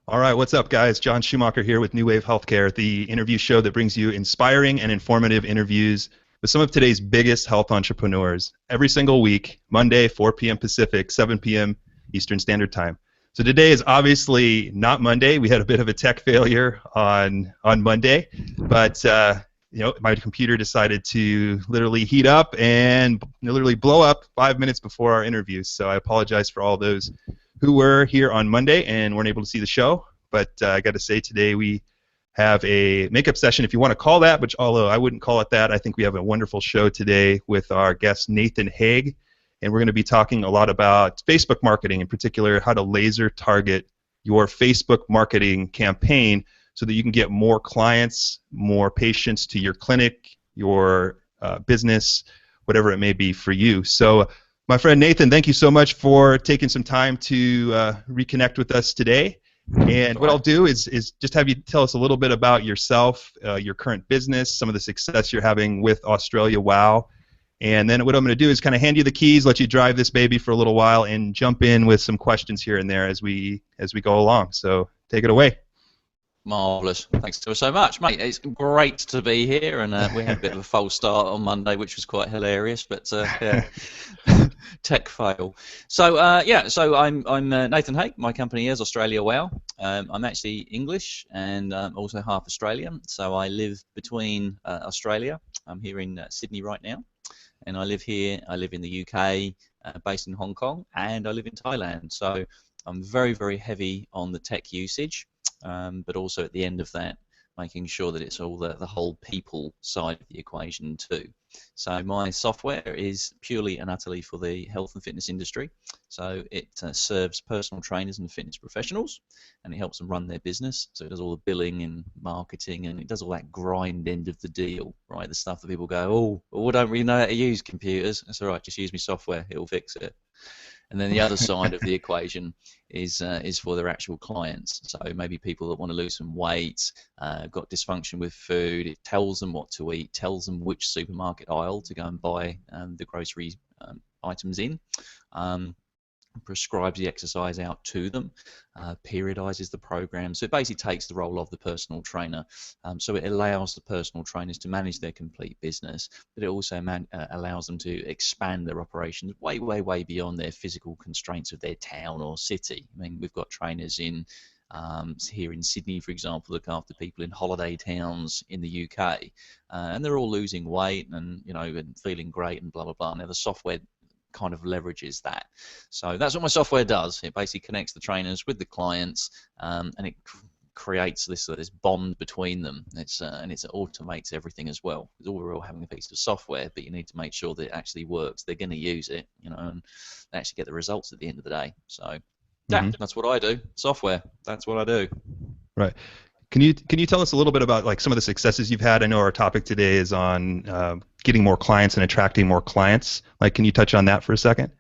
All right, what's up, guys? John Schumacher here with New Wave Healthcare, the interview show that brings you inspiring and informative interviews with some of today's biggest health entrepreneurs every single week, Monday, 4 p.m. Pacific, 7 p.m. Eastern Standard Time. So today is obviously not Monday. We had a bit of a tech failure on Monday, but my computer decided to literally heat up and literally blow up 5 minutes before our interview. So I apologize for all those who were here on Monday and weren't able to see the show. But I got to say, today we have a makeup session, if you want to call that, which although I wouldn't call it that. I think we have a wonderful show today with our guest Nathan Hague, and we're going to be talking a lot about Facebook marketing, in particular how to laser target your Facebook marketing campaign so that you can get more clients, more patients to your clinic, your business, whatever it may be for you. So my friend Nathan, thank you so much for taking some time to reconnect with us today. And what I'll do is just have you tell us a little bit about yourself, your current business, some of the success you're having with Australia Wow. And then what I'm going to do is kind of hand you the keys, let you drive this baby for a little while, and jump in with some questions here and there as we go along. So take it away. Marvellous. Thanks so much, mate. It's great to be here, and we had a bit of a false start on Monday, which was quite hilarious, but yeah, tech fail. So so I'm Nathan Hague. My company is Australia Wow. I'm actually English and also half Australian, so I live between Australia. I'm here in Sydney right now, and I live here. I live in the UK, based in Hong Kong, and I live in Thailand. So I'm very, very heavy on the tech usage. But also at the end of that, making sure that it's all the whole people side of the equation too. So my software is purely and utterly for the health and fitness industry. So it serves personal trainers and fitness professionals, and it helps them run their business. So it does all the billing and marketing, and it does all that grind end of the deal, right? The stuff that people go, oh, I don't really know how to use computers. That's all right, just use my software, it'll fix it. And then the other side of the equation is for their actual clients. So maybe people that want to lose some weight, got dysfunction with food. It tells them what to eat, tells them which supermarket aisle to go and buy the grocery items in. Prescribes the exercise out to them, periodizes the program. So it basically takes the role of the personal trainer. So it allows the personal trainers to manage their complete business, but it also allows them to expand their operations way, way, way beyond their physical constraints of their town or city. I mean, we've got trainers in here in Sydney, for example, look after people in holiday towns in the UK, and they're all losing weight and and feeling great and blah blah blah. Now the software kind of leverages that. So that's what my software does. It basically connects the trainers with the clients, and it creates this bond between them. And it automates everything as well. Because all we're all having a piece of software, but you need to make sure that it actually works. They're going to use it, and they actually get the results at the end of the day. So yeah, that's what I do. Software. That's what I do. Right. Can you tell us a little bit about like some of the successes you've had? I know our topic today is on getting more clients and attracting more clients. Like, can you touch on that for a second?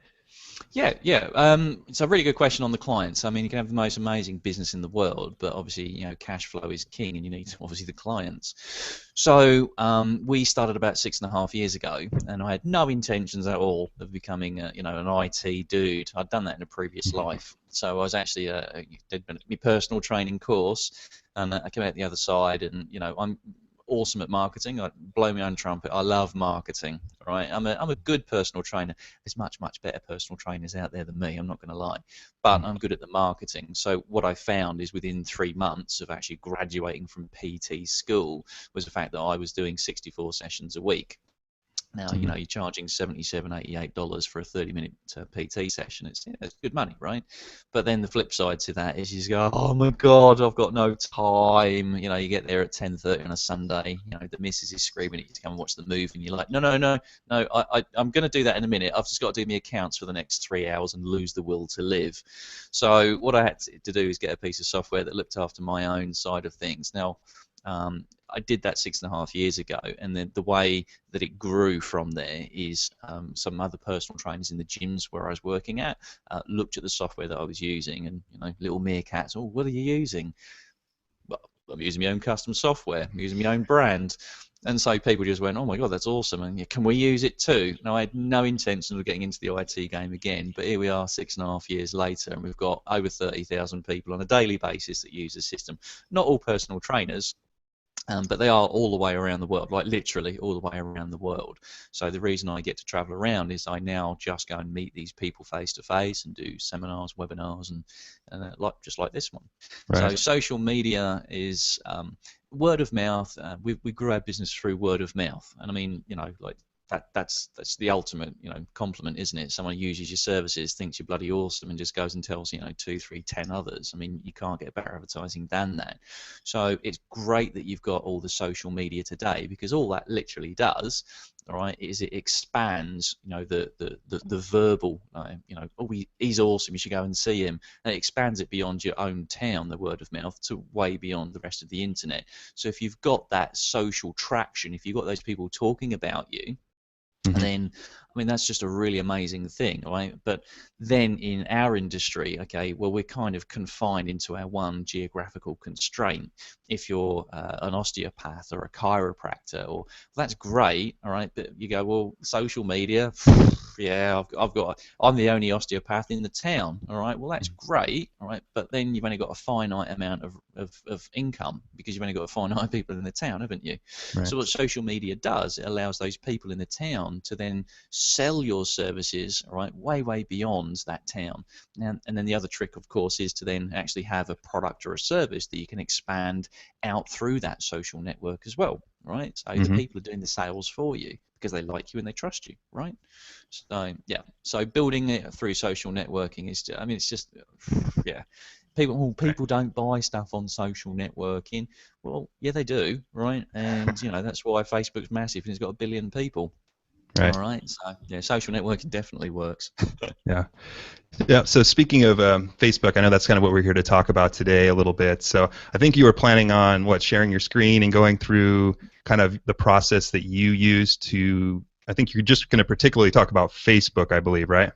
Yeah. It's a really good question on the clients. I mean, you can have the most amazing business in the world, but obviously, cash flow is king, and you need obviously the clients. So we started about 6.5 years ago, and I had no intentions at all of becoming, an IT dude. I'd done that in a previous life. So I was actually did my personal training course, and I came out the other side, and I'm awesome at marketing. I blow my own trumpet. I love marketing. Right? I'm a good personal trainer. There's much better personal trainers out there than me. I'm not going to lie, but I'm good at the marketing. So what I found is within 3 months of actually graduating from PT school was the fact that I was doing 64 sessions a week. Now, you're charging $77, $88 for a 30-minute PT session. It's good money, right? But then the flip side to that is you just go, oh my God, I've got no time. You get there at 10:30 on a Sunday. The missus is screaming at you to come and watch the movie, and you're like, no, I'm going to do that in a minute. I've just got to do my accounts for the next 3 hours and lose the will to live. So what I had to do is get a piece of software that looked after my own side of things. Now, I did that 6.5 years ago, and then the way that it grew from there is some other personal trainers in the gyms where I was working at looked at the software that I was using, and little meerkats, oh, what are you using? Well, I'm using my own custom software. I'm using my own brand. And so people just went, oh my God, that's awesome, and yeah, can we use it too? Now, I had no intention of getting into the IT game again, but here we are 6.5 years later, and we've got over 30,000 people on a daily basis that use the system. Not all personal trainers, but they are all the way around the world, like literally all the way around the world. So the reason I get to travel around is I now just go and meet these people face to face and do seminars, webinars, and just like this one. Right. So social media is word of mouth. We grew our business through word of mouth, and I mean, like that's the ultimate, compliment, isn't it? Someone uses your services, thinks you're bloody awesome, and just goes and tells 2, 3, 10 others. I mean, you can't get better advertising than that. So it's great that you've got all the social media today, because all that literally does, all right, is it expands, the verbal, oh, he's awesome, you should go and see him, and it expands it beyond your own town, the word of mouth, to way beyond the rest of the internet. So if you've got that social traction, if you've got those people talking about you, and then, I mean, that's just a really amazing thing, right? But then in our industry, okay, well, we're kind of confined into our one geographical constraint. If you're an osteopath or a chiropractor, or that's great, all right, but you go, well, social media, yeah, I'm the only osteopath in the town, all right, well, that's great, all right, but then you've only got a finite amount of income, because you've only got a finite people in the town, haven't you? Right. So what social media does, it allows those people in the town to then sell your services, all right, way beyond that town. And then the other trick, of course, is to then actually have a product or a service that you can expand out through that social network as well, right? So the people are doing the sales for you because they like you and they trust you, right? So yeah, so building it through social networking is, I mean, it's just, yeah. People don't buy stuff on social networking. Well, yeah, they do, right? And that's why Facebook's massive and it's got 1 billion people. Right. All right. So yeah, social networking definitely works. Yeah. So speaking of Facebook, I know that's kind of what we're here to talk about today a little bit. So I think you were planning on sharing your screen and going through kind of the process that you use to. I think you're just going to particularly talk about Facebook, I believe, right?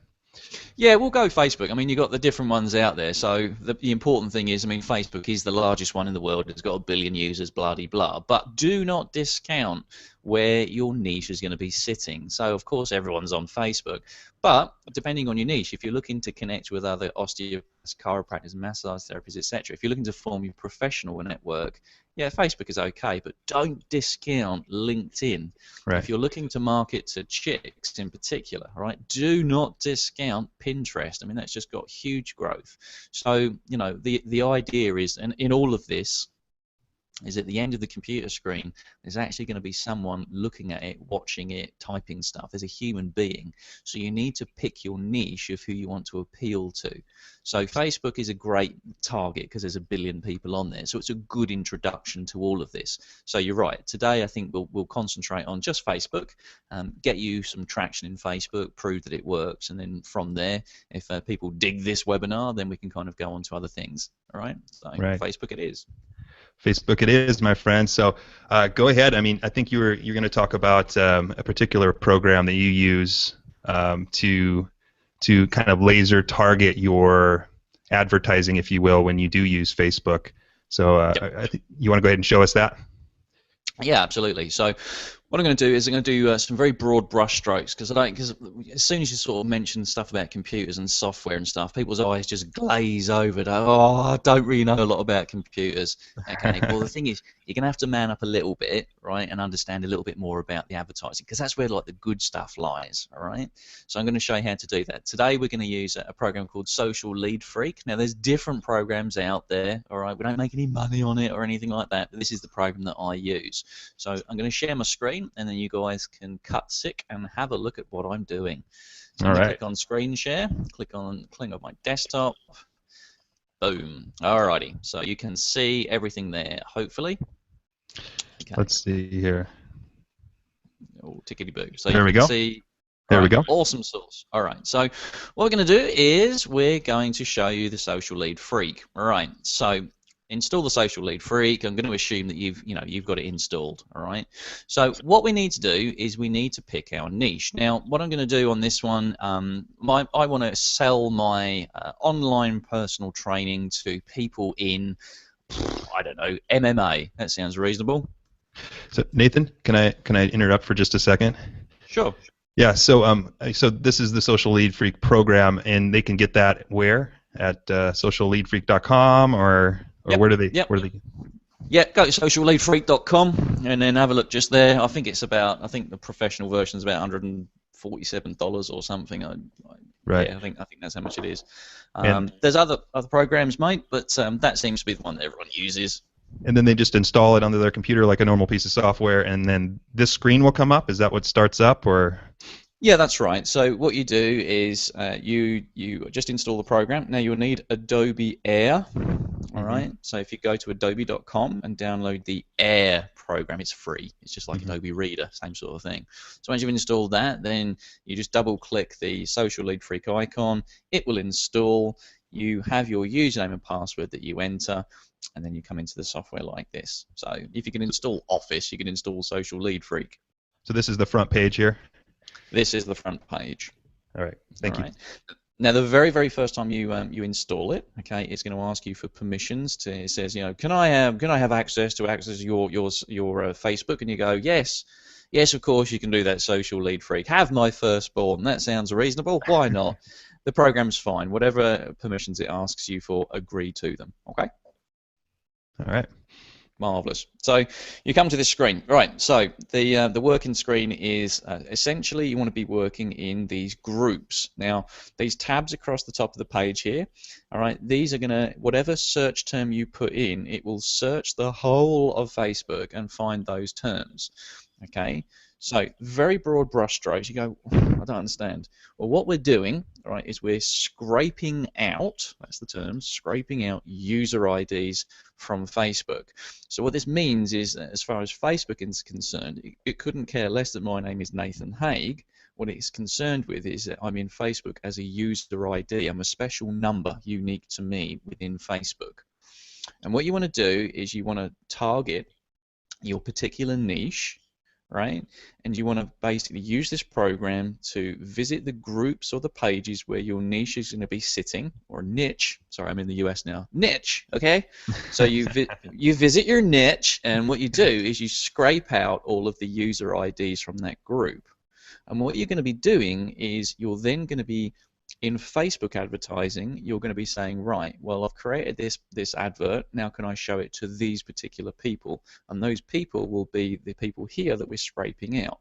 Yeah, we'll go Facebook. I mean, you've got the different ones out there. So the important thing is, I mean, Facebook is the largest one in the world. It's got 1 billion users, blah-de-blah. But do not discount where your niche is going to be sitting. So, of course, everyone's on Facebook. But depending on your niche, if you're looking to connect with other osteopaths, chiropractors, massage therapists, etc., if you're looking to form your professional network, yeah, Facebook is okay, but don't discount LinkedIn. Right. If you're looking to market to chicks in particular, all right, do not discount Pinterest. I mean, that's just got huge growth. So, the idea is, and in all of this, is at the end of the computer screen, there's actually going to be someone looking at it, watching it, typing stuff. There's a human being. So you need to pick your niche of who you want to appeal to. So Facebook is a great target because there's 1 billion people on there. So it's a good introduction to all of this. So you're right. Today I think we'll concentrate on just Facebook, get you some traction in Facebook, prove that it works, and then from there, if people dig this webinar, then we can kind of go on to other things. All right? So right. Facebook it is. Facebook it is, my friend. So go ahead. I mean, I think you're going to talk about a particular program that you use to kind of laser target your advertising, if you will, when you do use Facebook. So I think you want to go ahead and show us that? Yeah, absolutely. So what I'm going to do is I'm going to do some very broad brush strokes, because as soon as you sort of mention stuff about computers and software and stuff, people's eyes just glaze over. I don't really know a lot about computers. Okay. Well, the thing is, you're going to have to man up a little bit, right, and understand a little bit more about the advertising, because that's where like the good stuff lies. All right. So I'm going to show you how to do that. Today we're going to use a program called Social Lead Freak. Now there's different programs out there. All right. We don't make any money on it or anything like that, but this is the program that I use. So I'm going to share my screen, and then you guys can cut sick and have a look at what I'm doing. So I'm going to click on screen share, click on my desktop, boom. Alrighty, so you can see everything there, hopefully. Okay. Let's see here. Oh, tickety-boo. So there you we can go. see. There we go. Awesome source. All right. So what we're going to do is we're going to show you the Social Lead Freak. All right. So install the Social Lead Freak. I'm going to assume that you've got it installed. All right. So what we need to do is we need to pick our niche. Now, what I'm going to do on this one, I want to sell my online personal training to people in, I don't know, MMA. That sounds reasonable. So Nathan, can I interrupt for just a second? Sure. Yeah. So this is the Social Lead Freak program, and they can get that where at socialleadfreak.com or Yep. where do they Yep. where do they? Yeah, go to socialleadfreak.com and then have a look just there. I think I think the professional version is about $147 or something. Right. Yeah, I think that's how much it is. And There's other programs, mate, but that seems to be the one that everyone uses. and then they just install it onto their computer like a normal piece of software, and then this screen will come up. Is that what starts up, or? Yeah, that's right. So what you do is you just install the program. Now you'll need Adobe Air. All Mm-hmm. right. So if you go to adobe.com and download the Air program, it's free. It's just like Mm-hmm. Adobe Reader, same sort of thing. So once you've installed that, then you just double-click the Social Lead Freak icon. It will install. You have your username and password that you enter, and then you come into the software like this. So if you can install Office, you can install Social Lead Freak. So this is the front page here. This is the front page. All right. Thank you. Now, the very, very first time you install it, okay, it's going to ask you for permissions. It says, can I have access to your Facebook? And you go, yes, of course you can do that. Social Lead Freak. Have my firstborn. That sounds reasonable. Why not? The program's fine. Whatever permissions it asks you for, agree to them. Okay. All right. Marvelous. So you come to this screen, right? So the working screen is essentially you want to be working in these groups. Now these tabs across the top of the page here, all right? These are gonna whatever search term you put in, it will search the whole of Facebook and find those terms. Okay. So very broad brushstrokes. You go, I don't understand. Well, what we're doing, all right, is we're scraping out. That's the term, scraping out user IDs from Facebook. So what this means is, as far as Facebook is concerned, it couldn't care less that my name is Nathan Haig. What it's concerned with is that I'm in Facebook as a user ID. I'm a special number unique to me within Facebook. And what you want to do is you want to target your particular niche, right? And you want to basically use this program to visit the groups or the pages where your niche is going to be sitting, or niche. Sorry, I'm in the US now. Niche, okay? So you visit your niche, and what you do is you scrape out all of the user IDs from that group. And what you're going to be doing is you're then going to be in Facebook advertising, you're going to be saying, right, well, I've created this advert. Now can I show it to these particular people? And those people will be the people here that we're scraping out.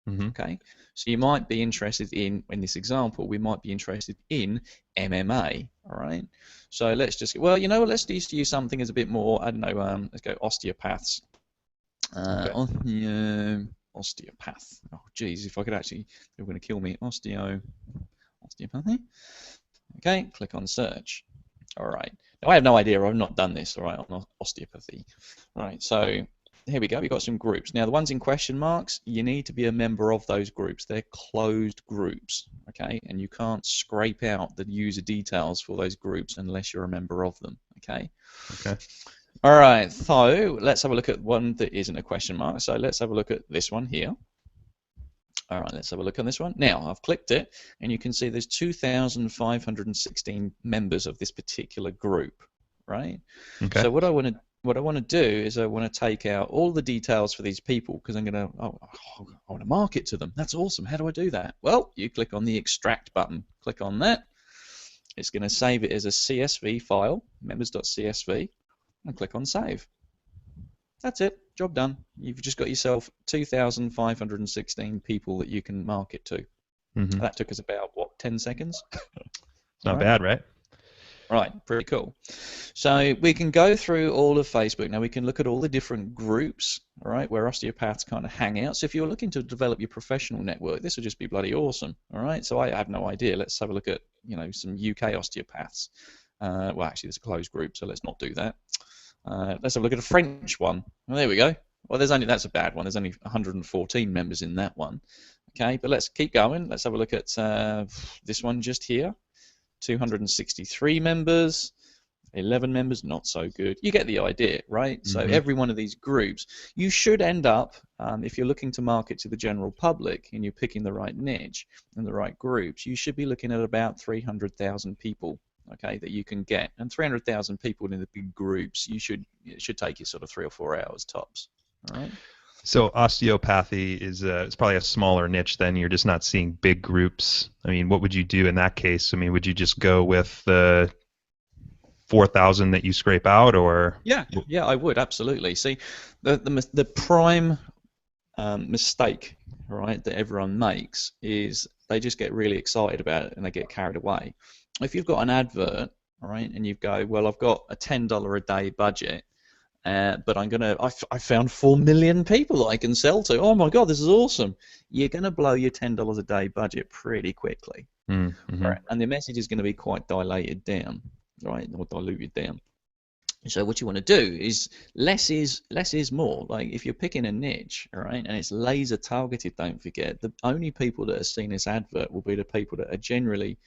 Mm-hmm. Okay, so you might be interested in this example, we might be interested in MMA. All right, so let's just, well, you know what, let's just use something as a bit more, I don't know, let's go osteopaths. Okay. Osteopath. Oh, geez, if I could actually, they're going to kill me. Osteopathy. Okay, click on search. All right. Now I have no idea. I've not done this. All right, on osteopathy. All right. So here we go. We've got some groups. Now the ones in question marks, you need to be a member of those groups. They're closed groups. Okay, and you can't scrape out the user details for those groups unless you're a member of them. Okay. Okay. All right. So let's have a look at one that isn't a question mark. So let's have a look at this one here. All right, let's have a look on this one. Now, I've clicked it, and you can see there's 2,516 members of this particular group, right? Okay. So what I want to do is I want to take out all the details for these people because I'm going to I want to market to them. That's awesome. How do I do that? Well, you click on the extract button. Click on that. It's going to save it as a CSV file, members.csv, and click on save. That's it. Job done. You've just got yourself 2,516 people that you can market to. Mm-hmm. That took us about, what, 10 seconds? It's not bad, right? Right, pretty cool. So we can go through all of Facebook. Now we can look at all the different groups, all right, where osteopaths kind of hang out. So if you're looking to develop your professional network, this would just be bloody awesome, all right? So I have no idea. Let's have a look at, some UK osteopaths. Well, actually, there's a closed group, so let's not do that. Let's have a look at a French one. Well, there we go. Well, that's a bad one. There's only 114 members in that one. Okay, but let's keep going. Let's have a look at this one just here. 263 members, 11 members, not so good. You get the idea, right? Mm-hmm. So every one of these groups, you should end up, if you're looking to market to the general public and you're picking the right niche and the right groups, you should be looking at about 300,000 people. Okay, that you can get, and 300,000 people in the big groups, it should take you sort of 3 or 4 hours tops. All right. So osteopathy is it's probably a smaller niche then. You're just not seeing big groups. I mean, what would you do in that case? I mean, would you just go with the 4,000 that you scrape out, or? Yeah, yeah, I would absolutely. See, the prime mistake, right, that everyone makes is they just get really excited about it and they get carried away. If you've got an advert, all right, and you go, well, I've got a $10 a day budget, but I found 4 million people that I can sell to. Oh my God, this is awesome. You're gonna blow your $10 a day budget pretty quickly, Mm-hmm. right? And the message is going to be quite dilated down, right, or diluted down. So what you want to do is less is more. Like if you're picking a niche, all right, and it's laser targeted, don't forget, the only people that are seeing this advert will be the people that are generally,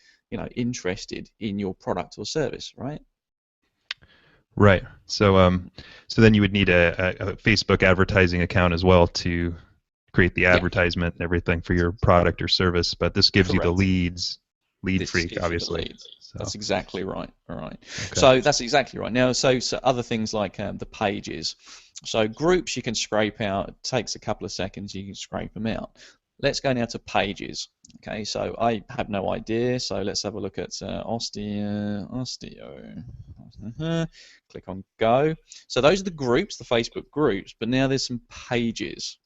interested in your product or service, right? Right. So then you would need a Facebook advertising account as well to create the Yeah, advertisement and everything for your product or service. But this gives you the correct. lead This freak, gives you the obviously. lead. So, That's exactly right. All right. okay. So that's exactly right. Now, so other things like the pages. So groups you can scrape out. It takes a couple of seconds. You can scrape them out. Let's go now to pages. Okay. So I have no idea. So let's have a look at osteo. Click on go. So those are the groups, the Facebook groups. But now there's some pages.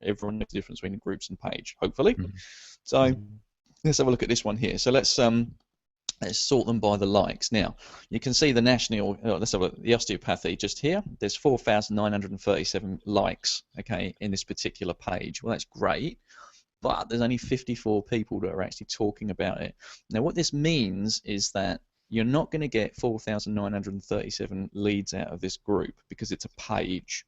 Everyone knows the difference between groups and page, hopefully. Mhm. So let's have a look at this one here. So let's sort them by the likes. Now, you can see the national, let's have a look, the osteopathy just here. There's 4,937 likes, okay, in this particular page. Well, that's great, but there's only 54 people that are actually talking about it. Now, what this means is that you're not going to get 4,937 leads out of this group because it's a page.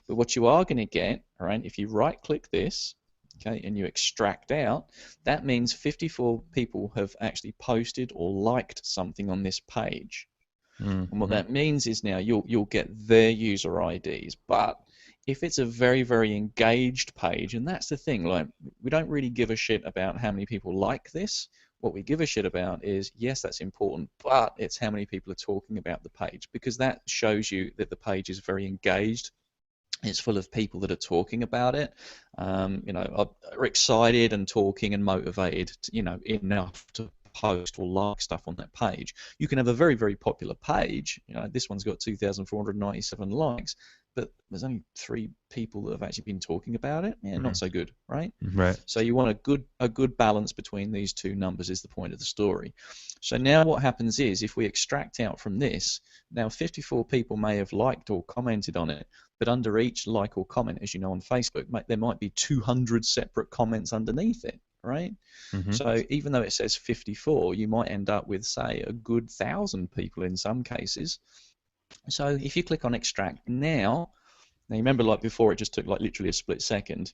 But what you are going to get, all right, if you right-click this, okay, and you extract out, that means 54 people have actually posted or liked something on this page. And what Mm-hmm. that means is now you'll get their user IDs. But if it's a very, very engaged page, and that's the thing, like we don't really give a shit about how many people like this. What we give a shit about is, yes, that's important, but it's how many people are talking about the page, because that shows you that the page is very engaged. It's full of people that are talking about it, are excited and talking and motivated, enough to post or like stuff on that page. You can have a very, very popular page. This one's got 2,497 likes, but there's only 3 people that have actually been talking about it. Yeah, not so good, right? Right. So you want a good balance between these two numbers is the point of the story. So now what happens is if we extract out from this, now 54 people may have liked or commented on it, but under each like or comment, as you know on Facebook, there might be 200 separate comments underneath it, right? Mm-hmm. So even though it says 54, you might end up with, say, a good 1,000 people in some cases. So if you click on extract now you remember like before it just took like literally a split second,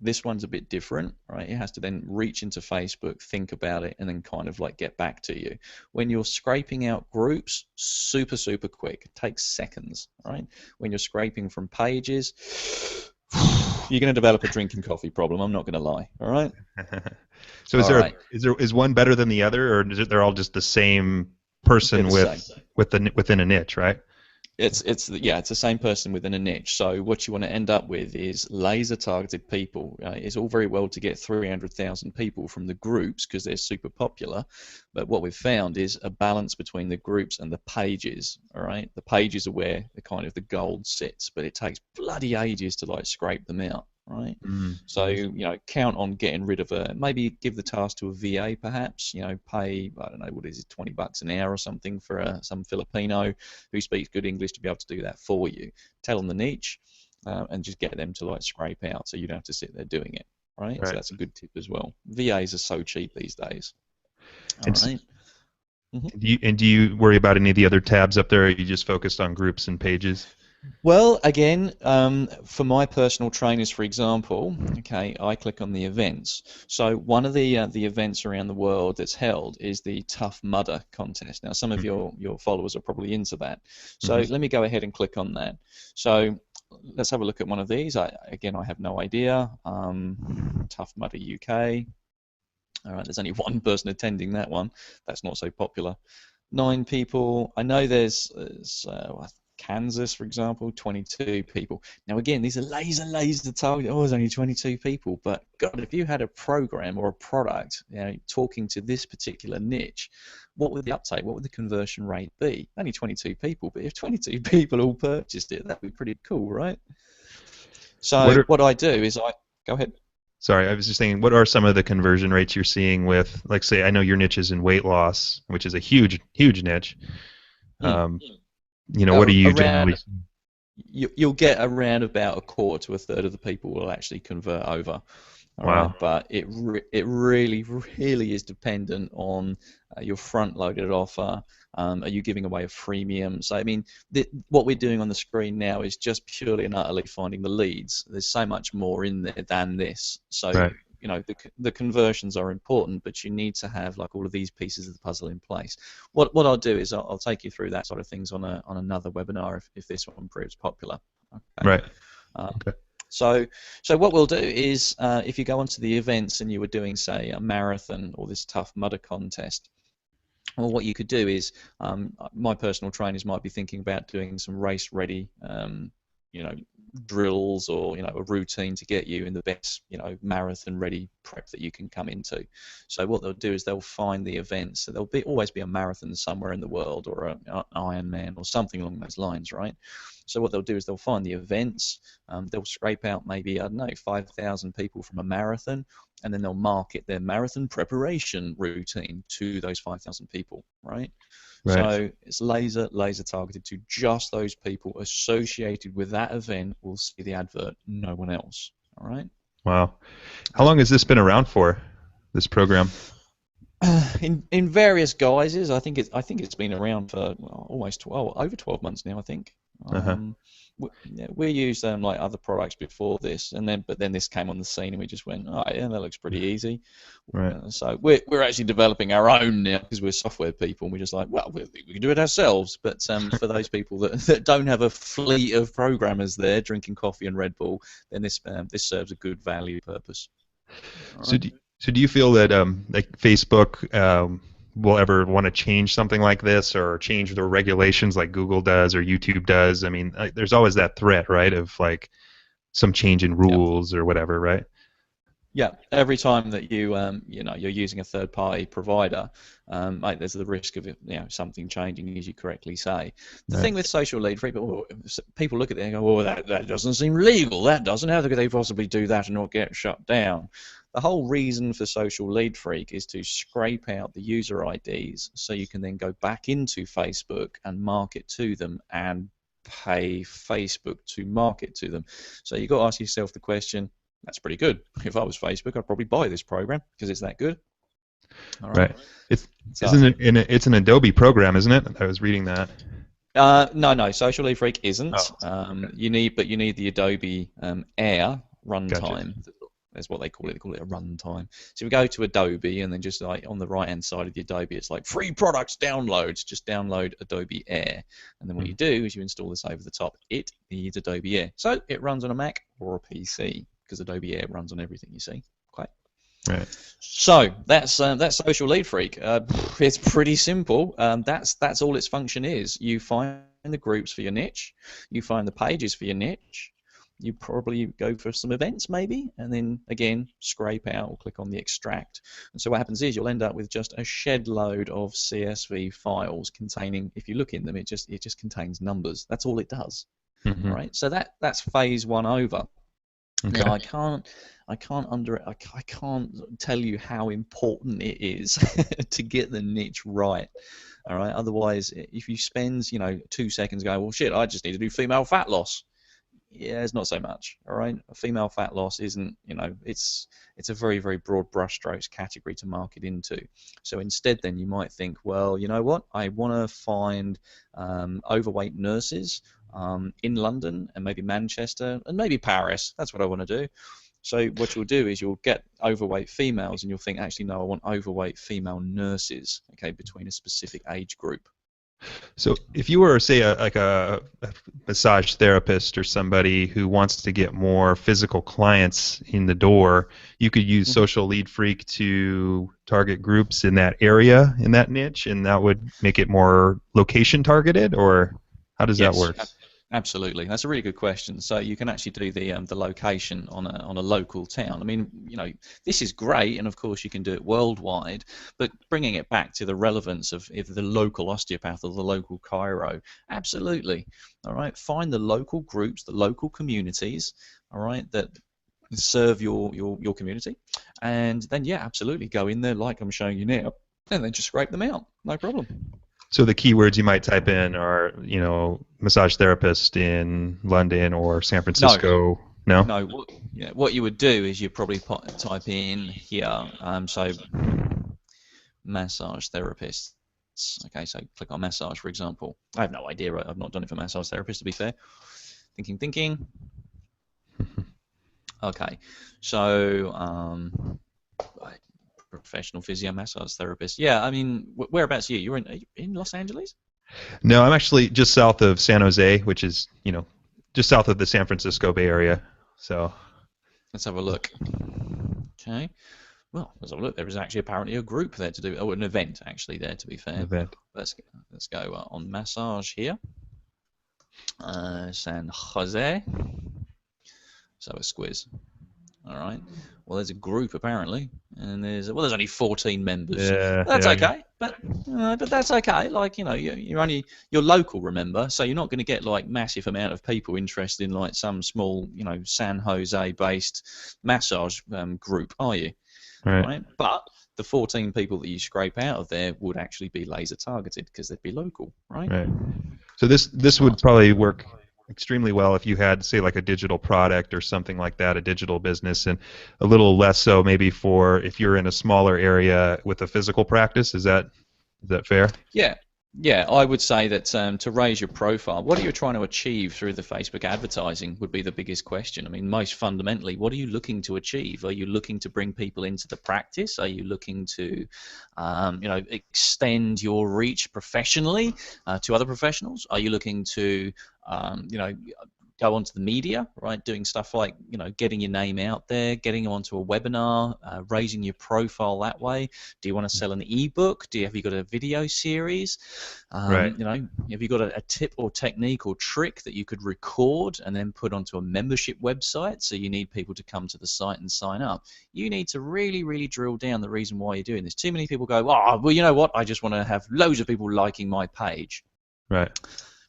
this one's a bit different, right? It has to then reach into Facebook, think about it, and then kind of like get back to you. When you're scraping out groups, super, super quick. It takes seconds, right? When you're scraping from pages, you're going to develop a drinking coffee problem. I'm not going to lie, all right? So All right. is one better than the other, or they're all just the same They're person the same. within a niche, right? It's the same person within a niche. So what you want to end up with is laser targeted people. It's all very well to get 300,000 people from the groups because they're super popular, but what we've found is a balance between the groups and the pages. All right, the pages are where the kind of the gold sits, but it takes bloody ages to like scrape them out. Right, so count on getting rid of maybe give the task to a VA perhaps. Pay, I don't know, what is it, $20 an hour or something for some Filipino who speaks good English to be able to do that for you. Tell them the niche, and just get them to like scrape out, so you don't have to sit there doing it. Right, so Right. that's a good tip as well. VAs are so cheap these days. All And, s- right. Mhm. do you worry about any of the other tabs up there? Or are you just focused on groups and pages? Well, again, for my personal trainers, for example, okay, I click on the events. So one of the events around the world that's held is the Tough Mudder contest. Now, some of your followers are probably into that. So Mm-hmm. let me go ahead and click on that. So let's have a look at one of these. I have no idea. Tough Mudder UK. All right, there's only one person attending that one. That's not so popular. 9 people. I know there's Kansas, for example, 22 people. Now, again, these are laser targeted. Oh, there's only 22 people. But, God, if you had a program or a product, talking to this particular niche, what would the uptake, what would the conversion rate be? Only 22 people, but if 22 people all purchased it, that'd be pretty cool, right? So what I do is go ahead. Sorry, I was just thinking, what are some of the conversion rates you're seeing with, like, say, I know your niche is in weight loss, which is a huge niche. What are you generally? You'll get around about a quarter to a third of the people will actually convert over. All wow. Right? But it really is dependent on your front-loaded offer. Are you giving away a freemium? So, I mean, what we're doing on the screen now is just purely and utterly finding the leads. There's so much more in there than this. So, right. The conversions are important, but you need to have like all of these pieces of the puzzle in place. What I'll do is I'll take you through that sort of things on another webinar if this one proves popular. Okay. Right. Okay. So what we'll do is if you go onto the events and you were doing, say, a marathon or this Tough Mudder contest, well, what you could do is my personal trainers might be thinking about doing some race-ready, drills or a routine to get you in the best marathon-ready prep that you can come into. So what they'll do is they'll find the events. So there'll always be a marathon somewhere in the world or an Ironman or something along those lines, right? So what they'll do is they'll find the events. They'll scrape out maybe 5,000 people from a marathon, and then they'll market their marathon preparation routine to those 5,000 people, right? So it's laser targeted to just those people associated with that event will see the advert, no one else. All right. Wow. How long has this been around for, this program? In various guises. I think it's been around for almost over 12 months now, I think. We used like other products before this, but then this came on the scene, and we just went, oh yeah, that looks pretty easy. Right. So we're actually developing our own now because we're software people, and we're just like, well, we can do it ourselves. But for those people that don't have a fleet of programmers there drinking coffee and Red Bull, then this serves a good value purpose. So do you feel that like Facebook will ever want to change something like this, or change the regulations like Google does or YouTube does? I mean, there's always that threat, right, of like some change in rules or whatever, right? Yeah, every time that you're using a third-party provider, there's the risk of something changing, as you correctly say. The thing with social lead free, people look at it and go, "Oh, that doesn't seem legal. That doesn't. How could they possibly do that and not get shut down?" The whole reason for Social Lead Freak is to scrape out the user IDs so you can then go back into Facebook and market to them and pay Facebook to market to them. So you've got to ask yourself the question, that's pretty good. If I was Facebook, I'd probably buy this program because it's that good. All right. It's an Adobe program, isn't it? I was reading that. No, Social Lead Freak isn't. You need the Adobe Air runtime. Gotcha. That's what they call it. They call it a runtime. So we go to Adobe, and then just like on the right-hand side of the Adobe, it's like free products downloads. Just download Adobe Air, and then what you do is you install this over the top. It needs Adobe Air, so it runs on a Mac or a PC because Adobe Air runs on everything. You see, okay. Right. So that's Social Lead Freak. It's pretty simple. That's all its function is. You find the groups for your niche. You find the pages for your niche. You probably go for some events maybe, and then again scrape out or click on the extract. And so what happens is you'll end up with just a shed load of CSV files containing, if you look in them, it just contains numbers. That's all it does. Mm-hmm. Right? So that's phase one over. Okay. Now I can't tell you how important it is to get the niche right. All right. Otherwise, if you spend 2 seconds going, well, shit, I just need to do female fat loss. Yeah, it's not so much. All right. Female fat loss isn't. It's a very, very broad brushstrokes category to market into. So instead, then you might think, well, you know what? I want to find overweight nurses in London and maybe Manchester and maybe Paris. That's what I want to do. So what you'll do is you'll get overweight females and you'll think, actually, no, I want overweight female nurses, okay, between a specific age group. So if you were, say, a massage therapist or somebody who wants to get more physical clients in the door, you could use Social Lead Freak to target groups in that area, in that niche, and that would make it more location targeted, or? How does that Yes, work? absolutely. That's a really good question. So you can actually do the location on a local town. I mean, this is great, and of course you can do it worldwide. But bringing it back to the relevance of if the local osteopath or the local chiro, absolutely. All right, find the local groups, the local communities. All right, that serve your community, and then yeah, absolutely go in there like I'm showing you now, and then just scrape them out. No problem. So the keywords you might type in are, massage therapist in London or San No, Francisco. No? no. What you would do is you probably type in here. So massage therapists. Okay, so click on massage, for example. I have no idea. Right? I've not done it for massage therapists, to be fair. Thinking. Okay, so right, professional physio massage therapist. Yeah, I mean, whereabouts are you? Are you in Los Angeles? No, I'm actually just south of San Jose, which is, just south of the San Francisco Bay Area. So, Let's have a look. Okay. Well, let's have a look. There is actually apparently a group there to do, an event actually there, to be an fair. event. Let's go on massage here. San Jose. So a squiz. All right. Well, there's a group apparently, and there's only 14 members. Yeah, That's yeah. okay, but that's okay. Like you're local, remember, so you're not going to get like massive amount of people interested in like some small San Jose-based massage group, are you? Right. But the 14 people that you scrape out of there would actually be laser targeted because they'd be local, right? Right. So this would probably work extremely well if you had, say, like a digital product or something like that, a digital business, and a little less so maybe for if you're in a smaller area with a physical practice. Is that fair? Yeah, I would say that to raise your profile, what are you trying to achieve through the Facebook advertising would be the biggest question. I mean, most fundamentally, what are you looking to achieve? Are you looking to bring people into the practice? Are you looking to, extend your reach professionally to other professionals? Are you looking to, go onto the media, right? Doing stuff like, getting your name out there, getting onto a webinar, raising your profile that way. Do you want to sell an ebook? Have you got a video series? Right. Have you got a tip or technique or trick that you could record and then put onto a membership website? So you need people to come to the site and sign up. You need to really, really drill down the reason why you're doing this. Too many people go, oh, well, you know what? I just want to have loads of people liking my page. Right.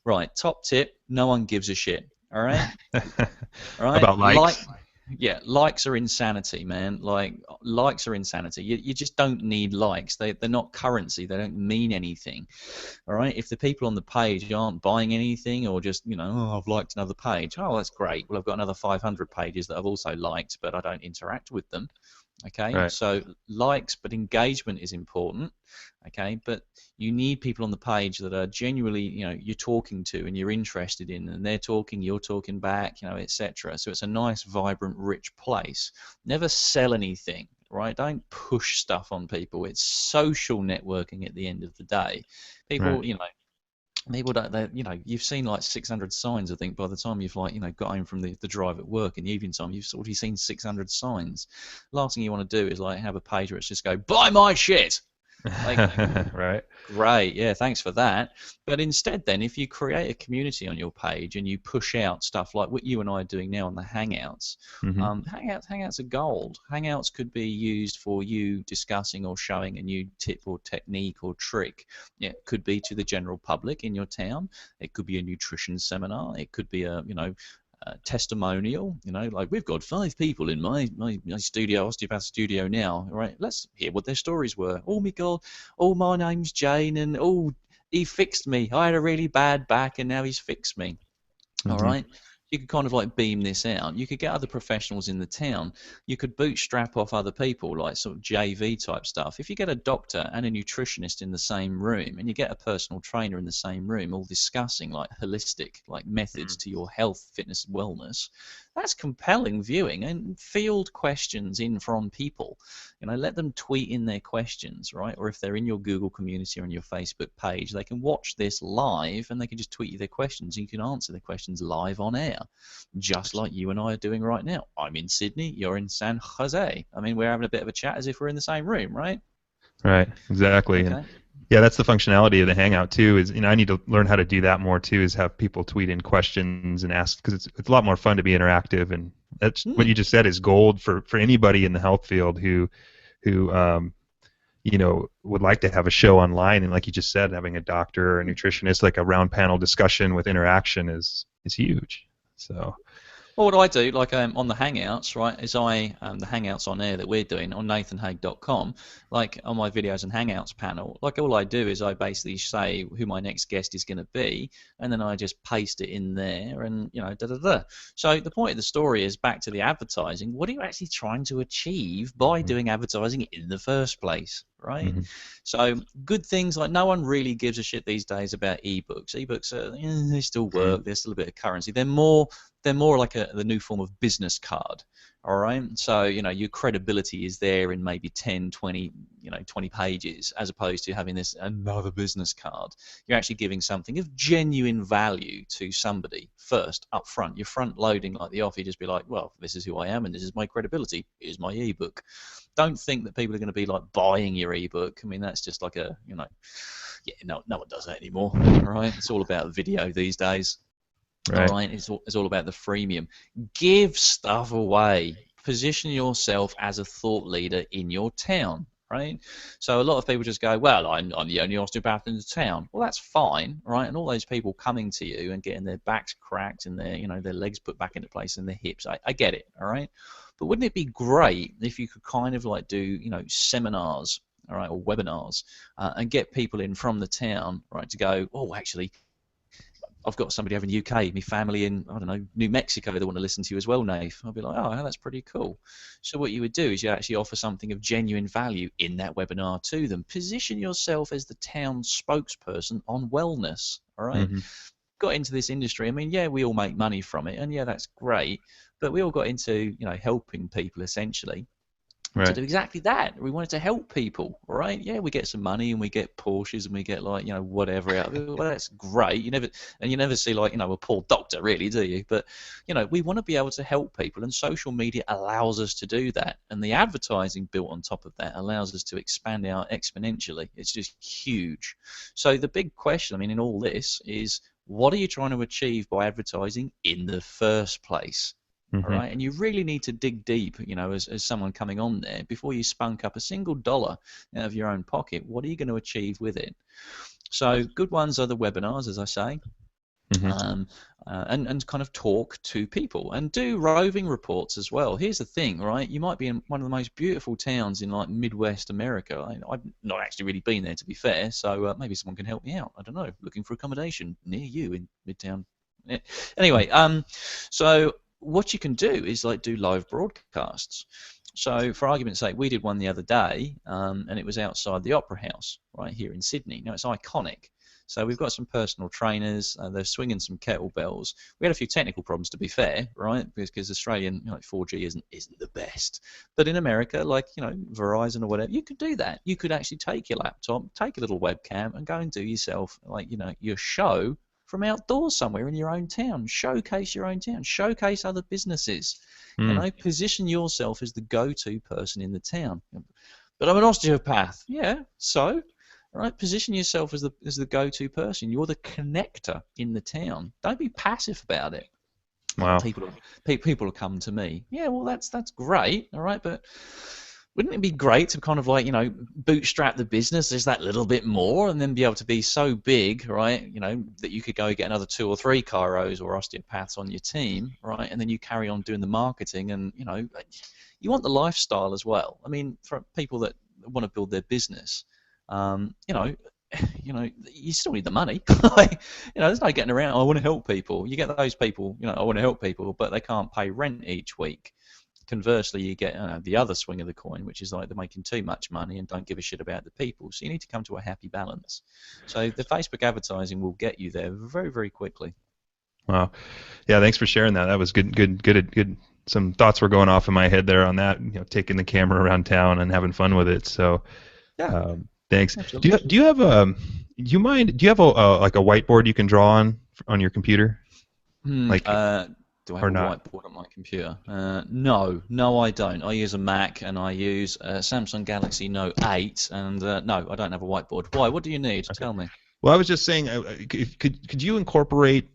Right. Top tip: no one gives a shit. All right. All right. About likes. Likes are insanity, man. Like likes are insanity. You just don't need likes. They're not currency. They don't mean anything. All right. If the people on the page aren't buying anything or just oh, I've liked another page. Oh, that's great. Well, I've got another 500 pages that I've also liked, but I don't interact with them. Okay, Right. so likes, but engagement is important. Okay, but you need people on the page that are genuinely, you're talking to and you're interested in, and they're talking, you're talking back, etc. So it's a nice, vibrant, rich place. Never sell anything, right? Don't push stuff on people. It's social networking at the end of the day. People, Right. People don't, you've seen like 600 signs, I think, by the time you've got home from the drive at work in the evening time, you've already seen 600 signs. Last thing you want to do is like have a page where it's just go, buy my shit. Like, Right. great, yeah, thanks for that. But instead then, if you create a community on your page and you push out stuff like what you and I are doing now on the Hangouts, Mm-hmm. Hangouts are gold. Hangouts could be used for you discussing or showing a new tip or technique or trick. Yeah, it could be to the general public in your town. It could be a nutrition seminar. It could be a, testimonial, like we've got 5 people in my studio, osteopath studio now, right? Let's hear what their stories were. Oh my God, oh my name's Jane, and oh, he fixed me. I had a really bad back and now he's fixed me. All Mm-hmm. right. You could kind of like beam this out. You could get other professionals in the town. You could bootstrap off other people, like sort of JV type stuff. If you get a doctor and a nutritionist in the same room, and you get a personal trainer in the same room, all discussing like holistic like methods to your health, fitness, wellness, that's compelling viewing. And field questions in from people. Let them tweet in their questions, right? Or if they're in your Google community or on your Facebook page, they can watch this live and they can just tweet you their questions. And you can answer their questions live on air, just like you and I are doing right now. I'm in Sydney, you're in San Jose. I mean, we're having a bit of a chat as if we're in the same room, right? Right. Exactly. Okay. Yeah, that's the functionality of the Hangout too. Is I need to learn how to do that more too. Is have people tweet in questions and ask, because it's a lot more fun to be interactive, and that's what Hmm. you just said is gold for anybody in the health field who would like to have a show online, and like you just said, having a doctor or a nutritionist, like a round panel discussion with interaction is huge. So. Well, what I do, like on the Hangouts, right, is the Hangouts on air that we're doing on nathanhaig.com, like on my videos and Hangouts panel, like all I do is I basically say who my next guest is going to be, and then I just paste it in there, and da da da. So the point of the story is back to the advertising. What are you actually trying to achieve by doing advertising in the first place, right? Mm-hmm. So good things, like no one really gives a shit these days about ebooks. Ebooks they still work. They're still a bit of currency. They're more like the new form of business card, all right? So, your credibility is there in maybe 10, 20, 20 pages, as opposed to having this another business card. You're actually giving something of genuine value to somebody first, up front. You're front loading like the off. You just be like, well, this is who I am and this is my credibility. Here's my ebook. Don't think that people are going to be like buying your ebook. I mean, that's just like no one does that anymore, right? It's all about video these days. Right. All right, it's all about the freemium. Give stuff away. Position yourself as a thought leader in your town, right? So a lot of people just go, well, I'm the only osteopath in the town. Well, that's fine, right? And all those people coming to you and getting their backs cracked and their legs put back into place and their hips, I get it, all right? But wouldn't it be great if you could kind of like do, seminars, all right, or webinars, and get people in from the town, right, to go, oh, actually, I've got somebody over in the UK, my family in, I don't know, New Mexico, they want to listen to you as well, Nave. I'll be like, oh, that's pretty cool. So what you would do is you actually offer something of genuine value in that webinar to them. Position yourself as the town spokesperson on wellness, all right? Mm-hmm. Got into this industry, I mean, yeah, we all make money from it, and yeah, that's great, but we all got into, helping people essentially. Right. To do exactly that. We wanted to help people, right? Yeah, we get some money and we get Porsches and we get like, whatever out of it. Well, that's great. You never see like, a poor doctor really, do you? But, we want to be able to help people, and social media allows us to do that. And the advertising built on top of that allows us to expand out exponentially. It's just huge. So the big question, I mean, in all this is, what are you trying to achieve by advertising in the first place? Mm-hmm. All right, and you really need to dig deep, as someone coming on there, before you spunk up a single dollar out of your own pocket. What are you going to achieve with it? So good ones are the webinars, as I say, Mm-hmm. and kind of talk to people and do roving reports as well. Here's the thing, right? You might be in one of the most beautiful towns in like Midwest America. I've not actually really been there, to be fair, so maybe someone can help me out. I don't know, looking for accommodation near you in Midtown. Anyway, so what you can do is like do live broadcasts. So for argument's sake, we did one the other day, and it was outside the Opera House right here in Sydney. Now it's iconic. So we've got some personal trainers. They're swinging some kettlebells. We had a few technical problems, to be fair, right? Because Australian 4G isn't the best. But in America, like Verizon or whatever, you could do that. You could actually take your laptop, take a little webcam, and go and do yourself like your show from outdoors somewhere in your own town. Showcase your own town. Showcase other businesses. Position yourself as the go-to person in the town. But I'm an osteopath. Yeah, so right, position yourself as the go-to person. You're the connector in the town. Don't be passive about it. Wow. People will come to me. Yeah, well that's great, all right, but wouldn't it be great to kind of like, bootstrap the business just that little bit more, and then be able to be so big, right, that you could go get another 2 or 3 chiros or osteopaths on your team, right, and then you carry on doing the marketing, and, you want the lifestyle as well. I mean, for people that want to build their business, you still need the money. There's no getting around, I want to help people. You get those people, I want to help people, but they can't pay rent each week. Conversely, you get the other swing of the coin, which is like they're making too much money and don't give a shit about the people. So you need to come to a happy balance. So the Facebook advertising will get you there very, very quickly. Wow. Yeah, thanks for sharing that. That was good. Some thoughts were going off in my head there on that, taking the camera around town and having fun with it. So yeah. Thanks. Absolutely. Do you have a like a whiteboard you can draw on your computer? Do I or have a not? whiteboard on my computer? No, I don't. I use a Mac and I use a Samsung Galaxy Note 8, and no, I don't have a whiteboard. Why? What do you need? Okay. Tell me. Well, I was just saying, could you incorporate,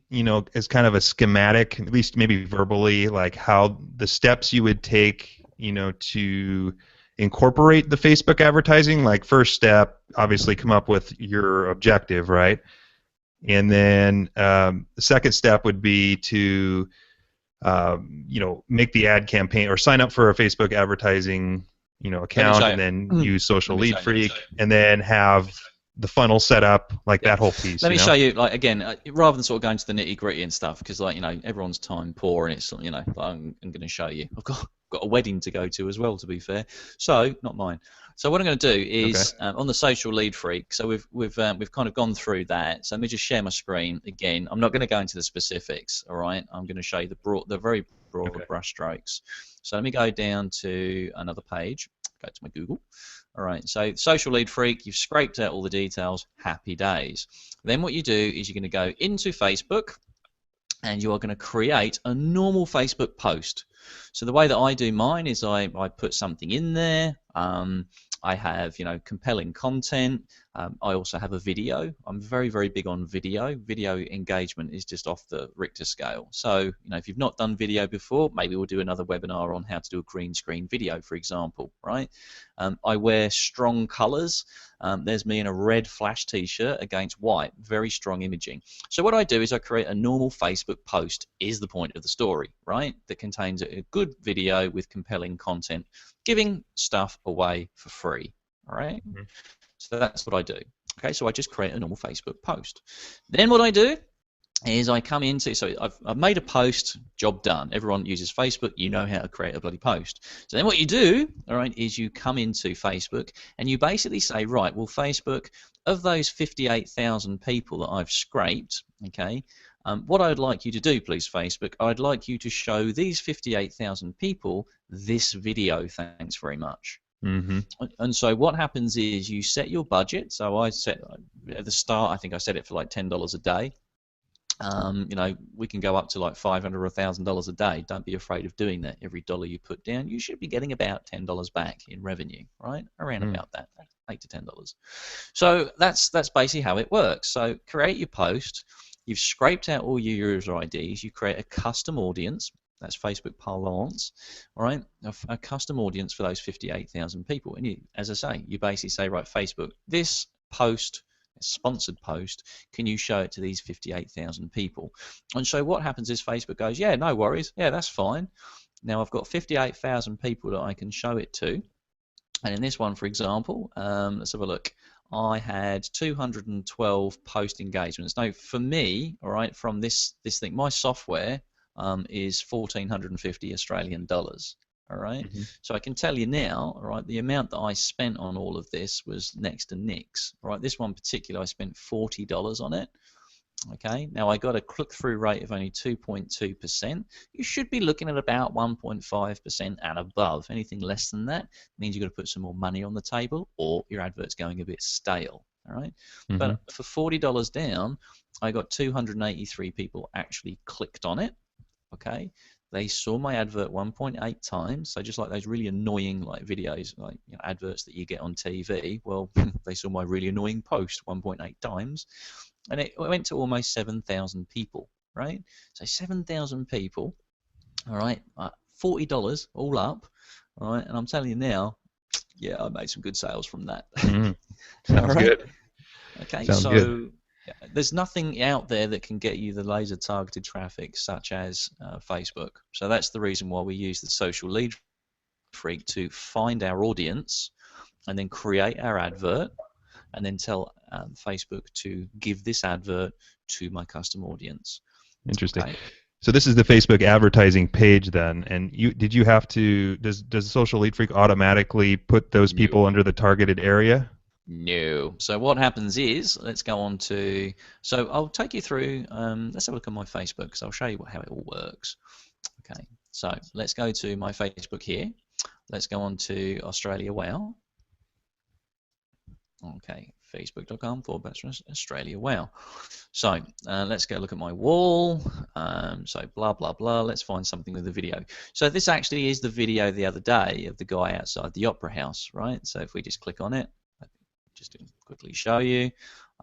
as kind of a schematic, at least maybe verbally, like how the steps you would take, to incorporate the Facebook advertising? Like first step, obviously come up with your objective, right? And then the second step would be to, make the ad campaign or sign up for a Facebook advertising, Let me account, show and you. then use Social Let me Lead show you. Freak, and then have the funnel set up, like Yeah. that whole piece, Let me show you, like, again, rather than sort of going to the nitty gritty and stuff, because, like, everyone's time poor, and it's, like, I'm going to show you. I've got a wedding to go to as well, to be fair. So, not mine. So what I'm going to do is on the Social Lead Freak. So we've kind of gone through that. So let me just share my screen again. I'm not going to go into the specifics. All right. I'm going to show you the very broad brushstrokes. So let me go down to another page. Go to my Google. All right, so Social Lead Freak, you've scraped out all the details, happy days. Then what you do is you're going to go into Facebook, and you are going to create a normal Facebook post. So the way that I do mine is I put something in there. I have, compelling content. I also have a video. I'm very, very big on video. Video engagement is just off the Richter scale. So, if you've not done video before, maybe we'll do another webinar on how to do a green screen video, for example, right? I wear strong colors. There's me in a red flash t-shirt against white, very strong imaging. So what I do is I create a normal Facebook post, is the point of the story, right? That contains a good video with compelling content, giving stuff away for free, all right? Mm-hmm. So that's what I do. Okay, so I just create a normal Facebook post. Then what I do is I come into, so I've made a post, job done. Everyone uses Facebook, you know how to create a bloody post. So then what you do, all right, is you come into Facebook and you basically say, right, well, Facebook, of those 58,000 people that I've scraped, okay, what I'd like you to do, please, Facebook, I'd like you to show these 58,000 people this video, thanks very much. Mm-hmm. And so what happens is you set your budget. So I set at the start, I think I set it for like $10 a day. We can go up to like $500 or $1,000 a day. Don't be afraid of doing that. Every dollar you put down, you should be getting about $10 back in revenue, right? Around about that, $8 to $10. So that's basically how it works. So create your post. You've scraped out all your user IDs. You create a custom audience. That's Facebook parlance, all right? A custom audience for those 58,000 people. And as I say, you basically say, right, Facebook, this post, sponsored post, can you show it to these 58,000 people? And so what happens is Facebook goes, yeah, no worries, yeah, that's fine. Now I've got 58,000 people that I can show it to. And in this one, for example, let's have a look. I had 212 post engagements. Now, for me, all right, from this thing, my software is 1,450 Australian dollars. All right, so I can tell you now, all right, the amount that I spent on all of this was next to nix. All right, this one particular, I spent $40 on it. Okay, now I got a click-through rate of only 2.2%. You should be looking at about 1.5% and above. Anything less than that means you've got to put some more money on the table, or your advert's going a bit stale. All right, but for $40 down, I got 283 people actually clicked on it. Okay, they saw my advert 1.8 times, so just like those really annoying like videos, like adverts that you get on TV, well, they saw my really annoying post 1.8 times, and it went to almost 7,000 people, right? So 7,000 people, all right, $40 all up, all right, and I'm telling you now, yeah, I made some good sales from that. Sounds good. Okay, Sounds so good. there's nothing out there that can get you the laser targeted traffic such as Facebook. So that's the reason why we use the Social Lead Freak to find our audience and then create our advert and then tell Facebook to give this advert to my custom audience. Interesting. Okay. So this is the Facebook advertising page then, and did you have to, does Social Lead Freak automatically put those people under the targeted area? No. So what happens is, let's go on to, so I'll take you through, let's have a look at my Facebook, because I'll show you how it all works. Okay, so let's go to my Facebook here. Let's go on to Australia Wow. Okay, facebook.com/Australia Wow. So let's go look at my wall. So blah, blah, blah. Let's find something with a video. So this actually is the video the other day of the guy outside the Opera House, right? So if we just click on it, just to quickly show you.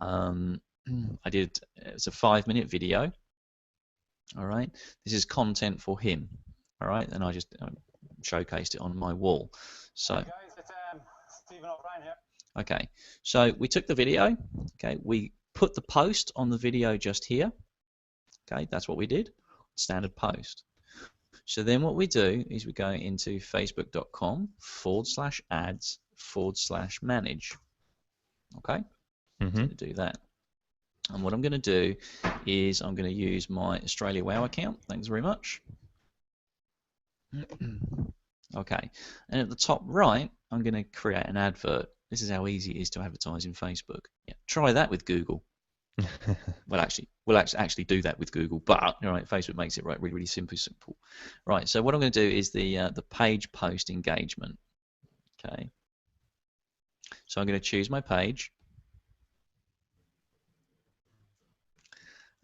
It's a 5-minute video. All right. This is content for him. All right. And I just showcased it on my wall. So. Hi guys, it's Stephen O'Brien here. Okay, so we took the video, okay, we put the post on the video just here, okay, that's what we did, standard post. So then what we do is we go into facebook.com/ads/manage, okay, to do that. And what I'm going to do is I'm going to use my Australia Wow account, thanks very much. Okay, and at the top right, I'm going to create an advert. This is how easy it is to advertise in Facebook. Yeah, try that with Google. We'll actually do that with Google, but right, Facebook makes it really, really simple. Right, so what I'm going to do is the page post engagement. Okay, so I'm going to choose my page.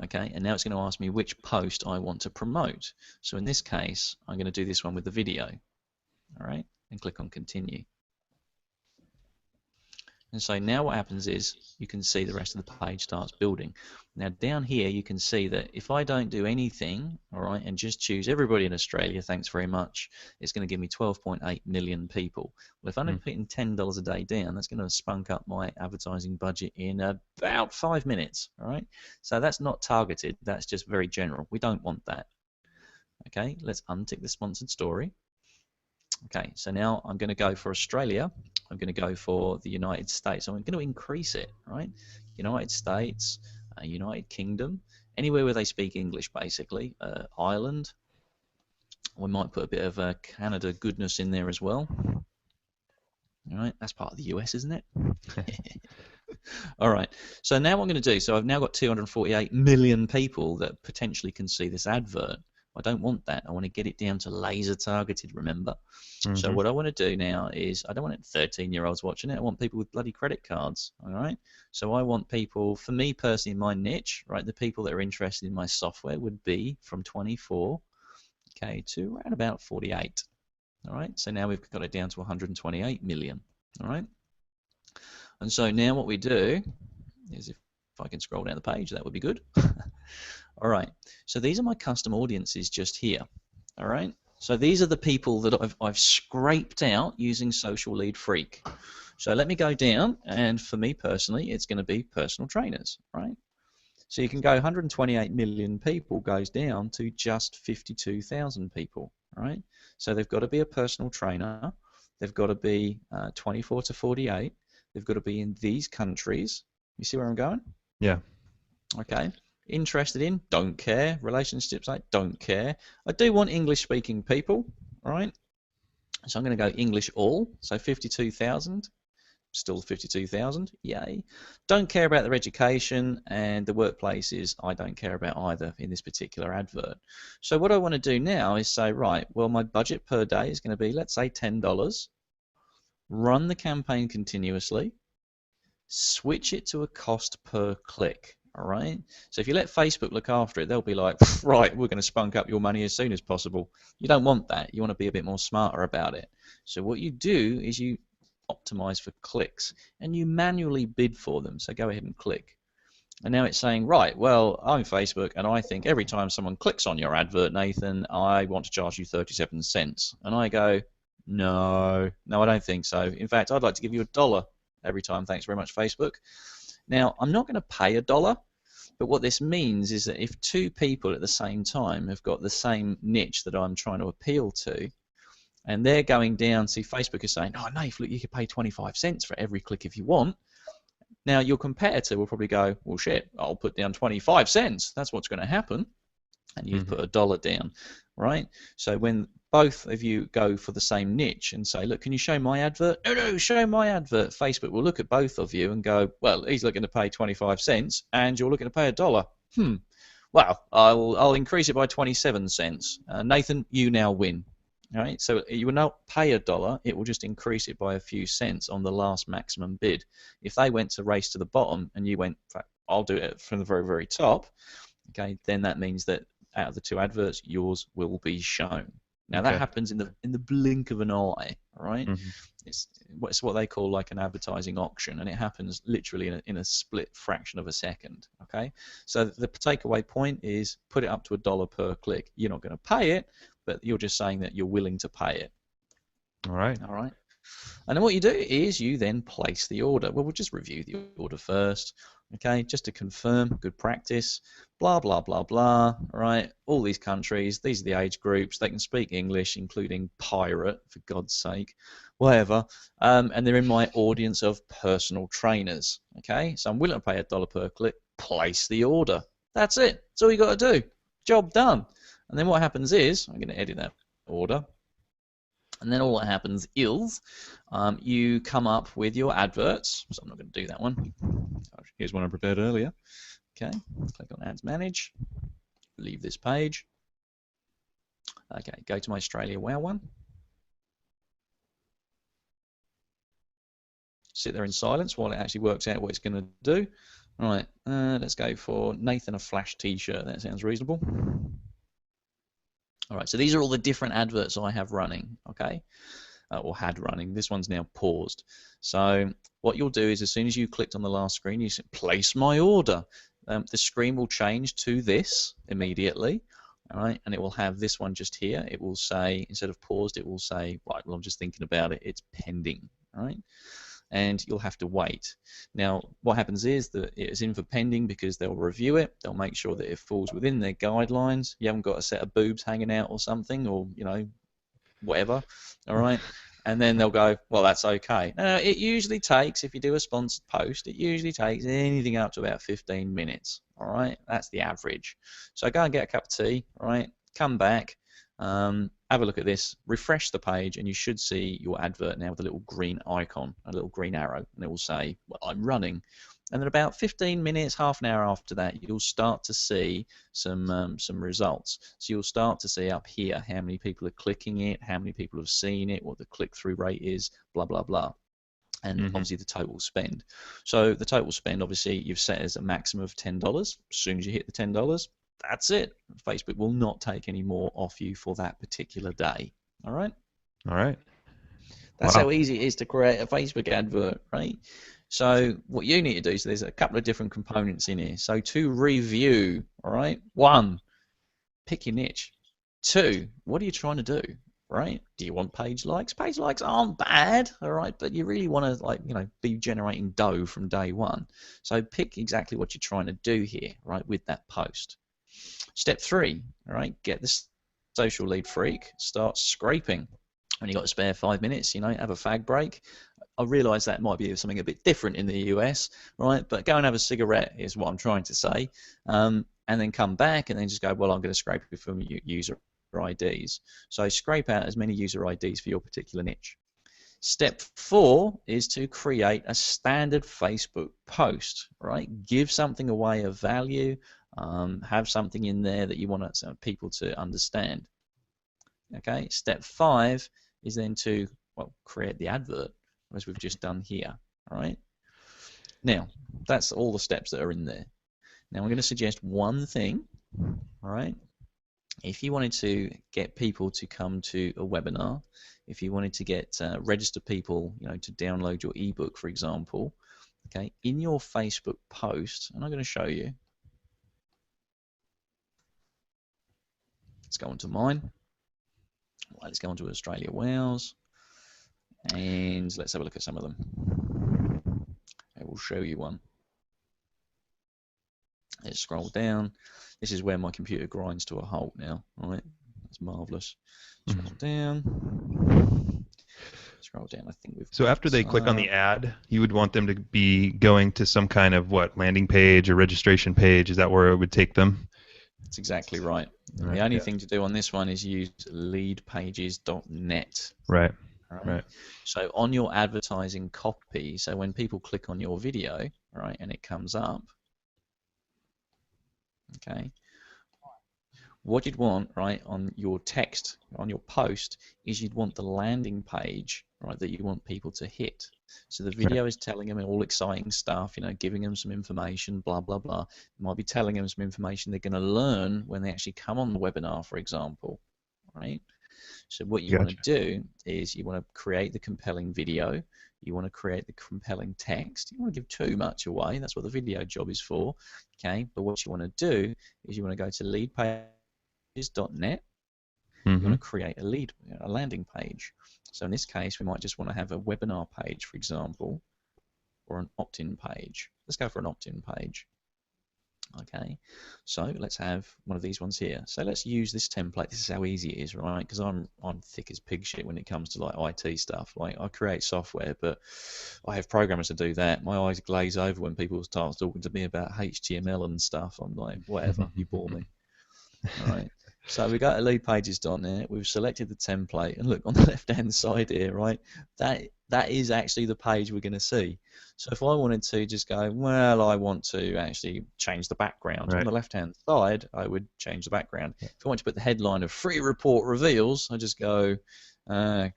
Okay, and now it's going to ask me which post I want to promote. So in this case, I'm going to do this one with the video. All right, and click on continue. And so now what happens is you can see the rest of the page starts building. Now down here you can see that if I don't do anything, all right, and just choose everybody in Australia, thanks very much, it's going to give me 12.8 million people. Well, if I'm only putting $10 a day down, that's going to spunk up my advertising budget in about 5 minutes, all right? So that's not targeted, that's just very general. We don't want that. Okay, let's untick the sponsored story. Okay, so now I'm going to go for Australia. I'm going to go for the United States. I'm going to increase it, right? United States, United Kingdom, anywhere where they speak English, basically. Ireland. We might put a bit of Canada goodness in there as well. All right, that's part of the US, isn't it? All right, so now what I'm going to do, so I've now got 248 million people that potentially can see this advert. I don't want that. I want to get it down to laser targeted, remember? So what I want to do now is I don't want 13-year-olds watching it. I want people with bloody credit cards, all right? So I want people, for me personally, my niche, right, the people that are interested in my software would be from 24, okay, to around about 48, all right? So now we've got it down to 128 million, all right? And so now what we do is if I can scroll down the page, that would be good. All right, so these are my custom audiences just here. All right, so these are the people that I've scraped out using Social Lead Freak. So let me go down, and for me personally, it's going to be personal trainers, right? So you can go 128 million people goes down to just 52,000 people, right? So they've got to be a personal trainer. They've got to be 24 to 48. They've got to be in these countries. You see where I'm going? Yeah. Okay. Interested in, don't care. Relationships, I don't care. I do want English-speaking people, all right? So I'm going to go English all, so 52,000, still 52,000, yay. Don't care about their education, and the workplaces I don't care about either in this particular advert. So what I want to do now is say, right, well, my budget per day is going to be, let's say, $10. Run the campaign continuously. Switch it to a cost per click. All right. So if you let Facebook look after it, they'll be like, right, we're going to spunk up your money as soon as possible. You don't want that. You want to be a bit more smarter about it. So what you do is you optimize for clicks and you manually bid for them. So go ahead and click. And now it's saying, right, well, I'm Facebook and I think every time someone clicks on your advert, Nathan, I want to charge you 37 cents. And I go, no, I don't think so. In fact, I'd like to give you $1 every time. Thanks very much, Facebook. Now, I'm not going to pay $1, but what this means is that if two people at the same time have got the same niche that I'm trying to appeal to, and they're going down, see, Facebook is saying, oh, Nate, look, you can pay 25 cents for every click if you want. Now, your competitor will probably go, well, shit, I'll put down 25 cents. That's what's going to happen. And you've put $1 down, right? So when both of you go for the same niche and say, look, can you show my advert? No, show my advert. Facebook will look at both of you and go, well, he's looking to pay 25 cents and you're looking to pay $1. Well, I'll increase it by 27 cents. Nathan, you now win. All right, so you will not pay $1, it will just increase it by a few cents on the last maximum bid. If they went to race to the bottom and you went, I'll do it from the very, very top, okay, then that means that out of the two adverts, yours will be shown. Now that happens in the blink of an eye, all right? Mm-hmm. It's what they call like an advertising auction, and it happens literally in a split fraction of a second, okay? So the takeaway point is put it up to $1 per click. You're not going to pay it, but you're just saying that you're willing to pay it. All right. All right. And then what you do is you then place the order. Well, we'll just review the order first, okay, just to confirm, good practice, blah, blah, blah, blah, all right, all these countries, these are the age groups, they can speak English, including pirate, for God's sake, whatever, and they're in my audience of personal trainers, okay, so I'm willing to pay $1 per click, place the order. That's it. That's all you got to do. Job done. And then what happens is, I'm going to edit that order, and then all that happens is you come up with your adverts. So I'm not going to do that one. Here's one I prepared earlier. Okay, click on Ads Manage. Leave this page. Okay, go to my Australia Wow one. Sit there in silence while it actually works out what it's going to do. All right, let's go for Nathan a Flash T-shirt. That sounds reasonable. All right, so these are all the different adverts I have running, okay, or had running. This one's now paused. So what you'll do is as soon as you clicked on the last screen, you say, place my order. The screen will change to this immediately, all right, and it will have this one just here. It will say, instead of paused, it will say, right, well, I'm just thinking about it. It's pending, all right, and you'll have to wait. Now, what happens is that it's in for pending because they'll review it. They'll make sure that it falls within their guidelines. You haven't got a set of boobs hanging out or something, or, you know, whatever, all right? And then they'll go, well, that's okay. Now, it usually takes, if you do a sponsored post, it usually takes anything up to about 15 minutes, all right? That's the average. So go and get a cup of tea, all right? Come back. Have a look at this, refresh the page, and you should see your advert now with a little green icon, a little green arrow, and it will say, well, I'm running. And then about 15 minutes, half an hour after that, you'll start to see some results. So you'll start to see up here how many people are clicking it, how many people have seen it, what the click-through rate is, blah, blah, blah. And obviously the total spend. So the total spend, obviously, you've set as a maximum of $10. As soon as you hit the $10, that's it. Facebook will not take any more off you for that particular day. All right? All right. That's how easy it is to create a Facebook advert, right? So what you need to do, so there's a couple of different components in here. So to review, all right? 1, pick your niche. 2, what are you trying to do, right? Do you want page likes? Page likes aren't bad, all right, but you really want to, like, you know, be generating dough from day one. So pick exactly what you're trying to do here, right, with that post. Step 3, all right, get the social lead freak, start scraping. When you've got a spare 5 minutes, you know, have a fag break. I realise that might be something a bit different in the US, right? But go and have a cigarette is what I'm trying to say. And then come back and then just go, well, I'm going to scrape it from user IDs. So scrape out as many user IDs for your particular niche. Step 4 is to create a standard Facebook post, right? Give something away of value. Have something in there that you want people to understand. Okay. Step 5 is then to, well, create the advert, as we've just done here. All right. Now, that's all the steps that are in there. Now, I'm going to suggest one thing. All right. If you wanted to get people to come to a webinar, if you wanted to get register people, you know, to download your ebook, for example, okay, in your Facebook post, and I'm going to show you. Let's go on to mine. Right, let's go on to Australia Wows, and let's have a look at some of them. I will show you one. Let's scroll down. This is where my computer grinds to a halt now. All right, that's marvelous. Scroll down. Scroll down. I think we've. So after they click on the ad, you would want them to be going to some kind of landing page or registration page? Is that where it would take them? That's exactly right. The only thing to do on this one is use leadpages.net. Right. Right. So on your advertising copy, so when people click on your video, right, and it comes up, okay, What you'd want, right, on your text, on your post, is you'd want the landing page, right, that you want people to hit. So the video is telling them all exciting stuff, giving them some information, blah, blah, blah. It might be telling them some information they're going to learn when they actually come on the webinar, for example, right? So what you want to do is you want to create the compelling video. You want to create the compelling text. You don't want to give too much away. That's what the video job is for, okay? But what you want to do is you want to go to leadpages.net. You want to create a landing page. So in this case, we might just want to have a webinar page, for example, or an opt-in page. Let's go for an opt-in page. Okay, so let's have one of these ones here. So let's use this template. This is how easy it is, right? Because I'm thick as pig shit when it comes to like IT stuff. Like I create software, but I have programmers to do that. My eyes glaze over when people start talking to me about HTML and stuff. I'm like, whatever, you bore me. All right. So we go to leadpages.net. We've selected the template, and look on the left-hand side here, right? That is actually the page we're going to see. So if I wanted to just go, well, I want to actually change the background. On the left-hand side, I would change the background. If I want to put the headline of free report reveals, I just go,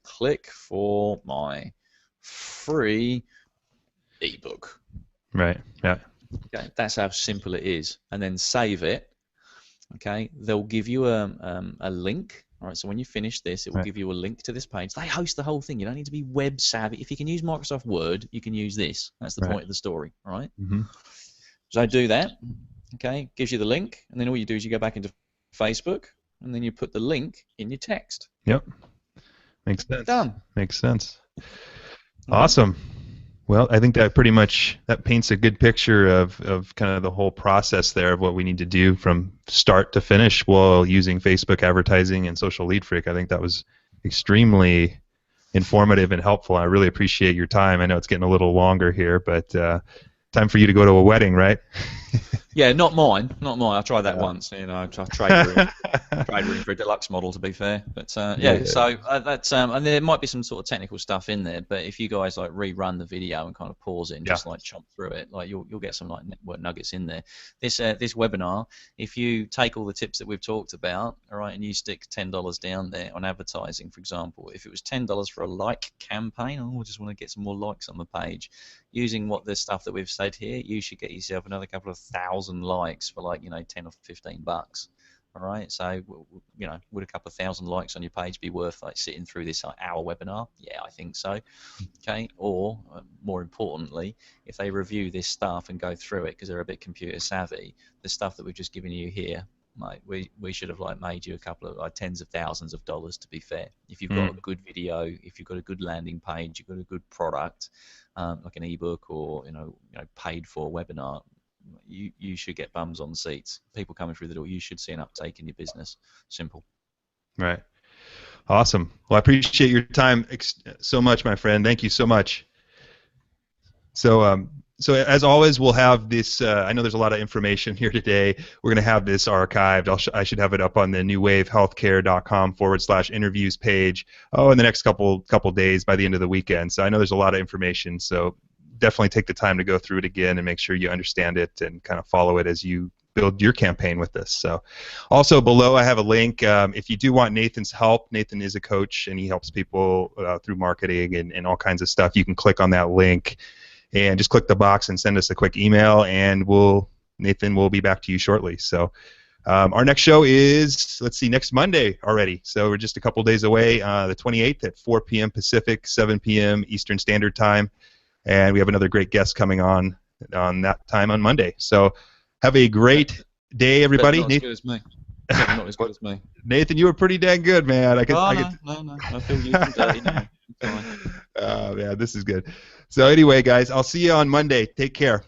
click for my free ebook. Right. Yeah. Okay, that's how simple it is. And then save it. Okay, they'll give you a link. All right, so when you finish this, it will give you a link to this page. They host the whole thing. You don't need to be web savvy. If you can use Microsoft Word, you can use this. That's the point of the story, all right? So do that. Okay, gives you the link, and then all you do is you go back into Facebook, and then you put the link in your text. Yep. Makes sense. Done. Makes sense. Awesome. Well, I think that pretty much paints a good picture of kind of the whole process there of what we need to do from start to finish while using Facebook advertising and Social Lead Freak. I think that was extremely informative and helpful. I really appreciate your time. I know it's getting a little longer here, but time for you to go to a wedding, right? Yeah, not mine. Not mine. I tried that once. I tried room for a deluxe model, to be fair. But so that's and there might be some sort of technical stuff in there. But if you guys like rerun the video and kind of pause it and just like chomp through it, like you'll get some like network nuggets in there. This webinar, if you take all the tips that we've talked about, all right, and you stick $10 down there on advertising, for example, if it was $10 for a like campaign, I just want to get some more likes on the page. Using the stuff that we've said here, you should get yourself another couple of thousand likes for like 10 or $15. All right, so would a couple of thousand likes on your page be worth like sitting through this hour webinar? Yeah, I think so. Okay, or more importantly, if they review this stuff and go through it because they're a bit computer savvy, the stuff that we've just given you here, mate, we should have like made you a couple of tens of thousands of dollars, to be fair. If you've got a good video, if you've got a good landing page, you've got a good product, like an ebook or paid for webinar, you should get bums on seats. People coming through the door, you should see an uptake in your business. Simple. Right. Awesome. Well, I appreciate your time so much, my friend. Thank you so much. So as always, we'll have this. I know there's a lot of information here today. We're going to have this archived. I should have it up on the newwavehealthcare.com/interviews page. In the next couple days by the end of the weekend. So I know there's a lot of information. So definitely take the time to go through it again and make sure you understand it and kind of follow it as you build your campaign with this. So also below I have a link. If you do want Nathan's help, Nathan is a coach and he helps people through marketing and all kinds of stuff. You can click on that link and just click the box and send us a quick email, and Nathan will be back to you shortly. So our next show is, next Monday already. So we're just a couple days away, the 28th at 4 p.m. Pacific, 7 p.m. Eastern Standard Time. And we have another great guest coming on that time on Monday. So have a great day, everybody. Not as good as me. Not as good as me. Nathan, you were pretty dang good, man. No. I feel you can dirty now. Oh, man, this is good. So anyway, guys, I'll see you on Monday. Take care.